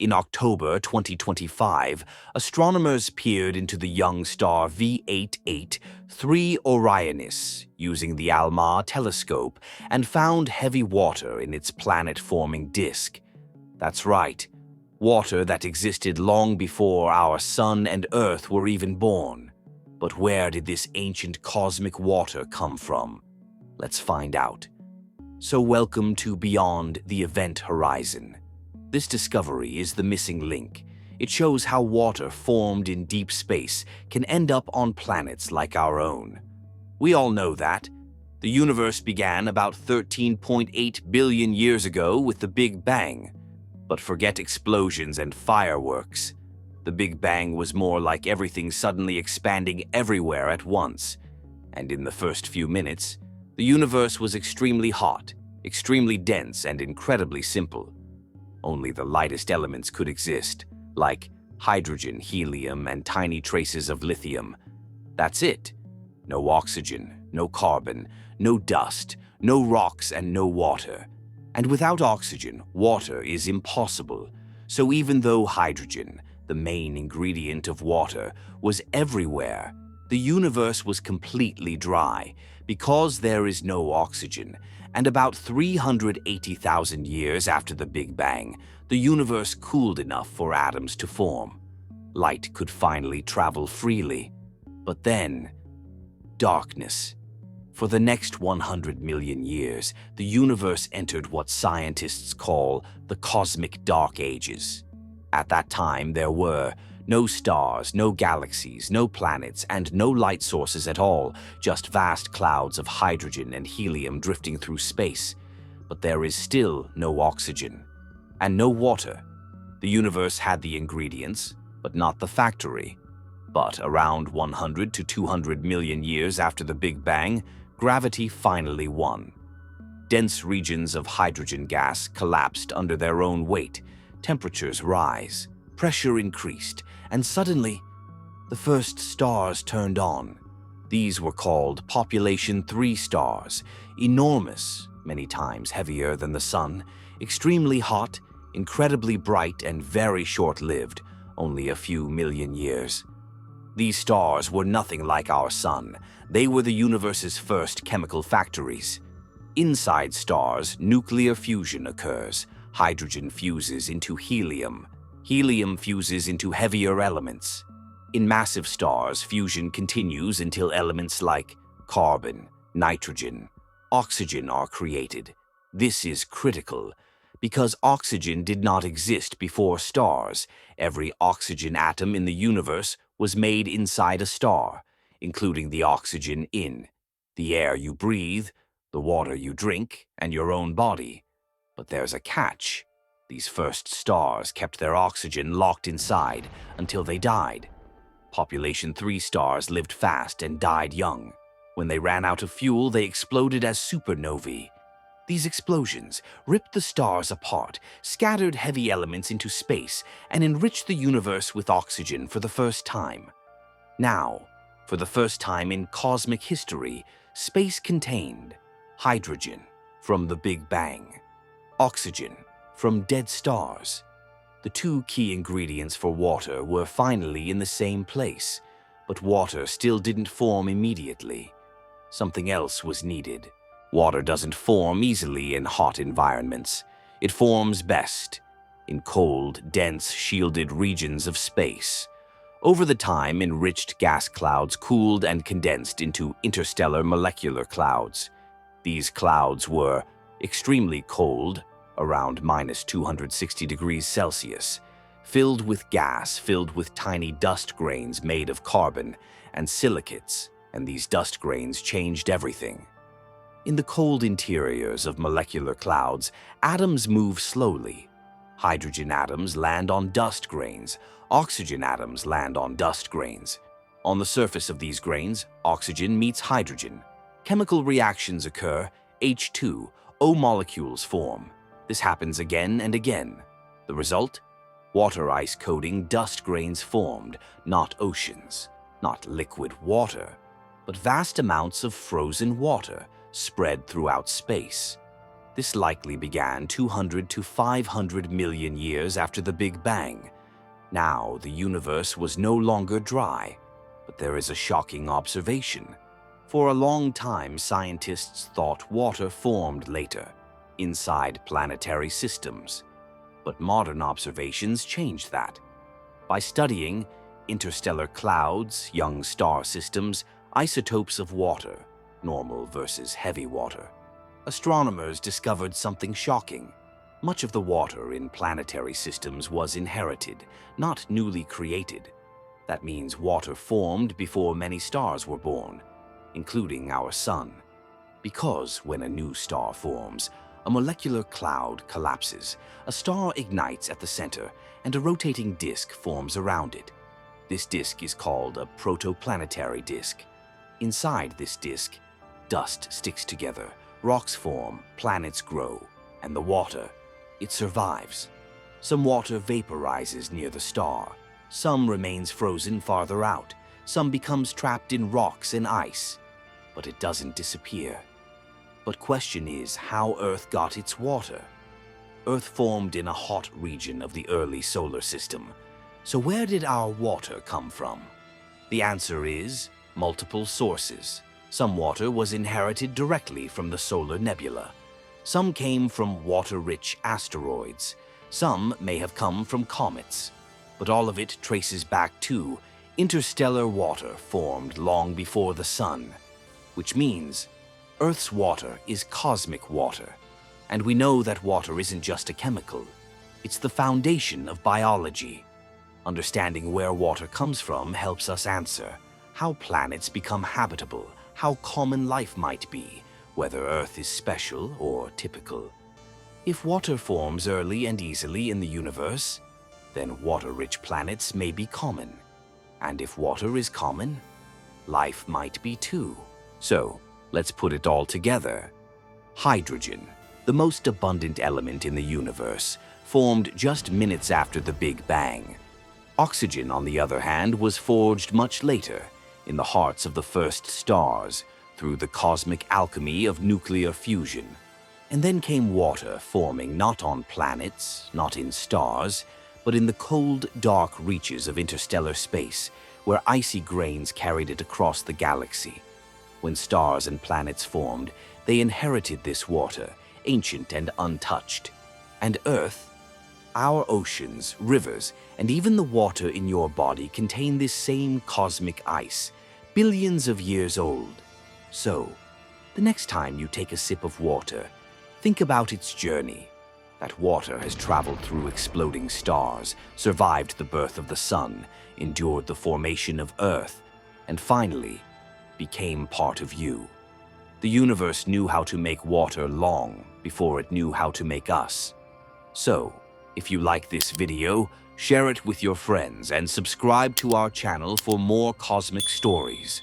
In October 2025, astronomers peered into the young star V883 Orionis using the ALMA telescope and found heavy water in its planet-forming disk. That's right, water that existed long before our Sun and Earth were even born. But where did this ancient cosmic water come from? Let's find out. So welcome to Beyond the Event Horizon. This discovery is the missing link. It shows how water formed in deep space can end up on planets like our own. We all know that. The universe began about 13.8 billion years ago with the Big Bang. But forget explosions and fireworks. The Big Bang was more like everything suddenly expanding everywhere at once. And in the first few minutes, the universe was extremely hot, extremely dense, and incredibly simple. Only the lightest elements could exist, like hydrogen, helium, and tiny traces of lithium. That's it. No oxygen, no carbon, no dust, no rocks, and no water. And without oxygen, water is impossible. So even though hydrogen, the main ingredient of water, was everywhere, the universe was completely dry because there is no oxygen. And about 380,000 years after the Big Bang, the universe cooled enough for atoms to form. Light could finally travel freely. But then, darkness. For the next 100 million years, the universe entered what scientists call the cosmic dark ages. At that time, there were no stars, no galaxies, no planets, and no light sources at all, just vast clouds of hydrogen and helium drifting through space. But there is still no oxygen, and no water. The universe had the ingredients, but not the factory. But around 100 to 200 million years after the Big Bang, gravity finally won. Dense regions of hydrogen gas collapsed under their own weight, temperatures rise, pressure increased, and suddenly, the first stars turned on. These were called population 3 stars, enormous, many times heavier than the Sun, extremely hot, incredibly bright, and very short-lived, only a few million years. These stars were nothing like our Sun. They were the universe's first chemical factories. Inside stars, nuclear fusion occurs. Hydrogen fuses into helium. Helium fuses into heavier elements. In massive stars, fusion continues until elements like carbon, nitrogen, oxygen are created. This is critical because oxygen did not exist before stars. Every oxygen atom in the universe was made inside a star, including the oxygen in the air you breathe, the water you drink, and your own body. But there's a catch. These first stars kept their oxygen locked inside until they died. Population 3 stars lived fast and died young. When they ran out of fuel, they exploded as supernovae. These explosions ripped the stars apart, scattered heavy elements into space, and enriched the universe with oxygen for the first time. Now, for the first time in cosmic history, space contained hydrogen from the Big Bang, oxygen from dead stars. The two key ingredients for water were finally in the same place, but water still didn't form immediately. Something else was needed. Water doesn't form easily in hot environments. It forms best in cold, dense, shielded regions of space. Over the time, enriched gas clouds cooled and condensed into interstellar molecular clouds. These clouds were extremely cold, around minus 260 degrees Celsius, filled with gas, filled with tiny dust grains made of carbon and silicates, and these dust grains changed everything. In the cold interiors of molecular clouds, atoms move slowly. Hydrogen atoms land on dust grains. Oxygen atoms land on dust grains. On the surface of these grains, oxygen meets hydrogen. Chemical reactions occur. H2O molecules form. This happens again and again. The result? Water ice coating dust grains formed, not oceans, not liquid water, but vast amounts of frozen water spread throughout space. This likely began 200 to 500 million years after the Big Bang. Now, the universe was no longer dry, but there is a shocking observation. For a long time, scientists thought water formed later, inside planetary systems. But modern observations changed that. By studying interstellar clouds, young star systems, isotopes of water, normal versus heavy water, astronomers discovered something shocking. Much of the water in planetary systems was inherited, not newly created. That means water formed before many stars were born, including our Sun. Because when a new star forms, a molecular cloud collapses, a star ignites at the center, and a rotating disk forms around it. This disk is called a protoplanetary disk. Inside this disk, dust sticks together, rocks form, planets grow, and the water, it survives. Some water vaporizes near the star, some remains frozen farther out, some becomes trapped in rocks and ice, but it doesn't disappear. But question is how Earth got its water. Earth formed in a hot region of the early solar system. So where did our water come from? The answer is multiple sources. Some water was inherited directly from the solar nebula. Some came from water-rich asteroids. Some may have come from comets. But all of it traces back to interstellar water formed long before the Sun, which means Earth's water is cosmic water. And we know that water isn't just a chemical. It's the foundation of biology. Understanding where water comes from helps us answer how planets become habitable, how common life might be, whether Earth is special or typical. If water forms early and easily in the universe, then water-rich planets may be common. And if water is common, life might be too. So, let's put it all together. Hydrogen, the most abundant element in the universe, formed just minutes after the Big Bang. Oxygen, on the other hand, was forged much later, in the hearts of the first stars, through the cosmic alchemy of nuclear fusion. And then came water, forming not on planets, not in stars, but in the cold, dark reaches of interstellar space, where icy grains carried it across the galaxy. When stars and planets formed, they inherited this water, ancient and untouched. And Earth, our oceans, rivers, and even the water in your body contain this same cosmic ice, billions of years old. So, the next time you take a sip of water, think about its journey. That water has traveled through exploding stars, survived the birth of the Sun, endured the formation of Earth, and finally, became part of you. The universe knew how to make water long before it knew how to make us. So, if you like this video, share it with your friends and subscribe to our channel for more cosmic stories.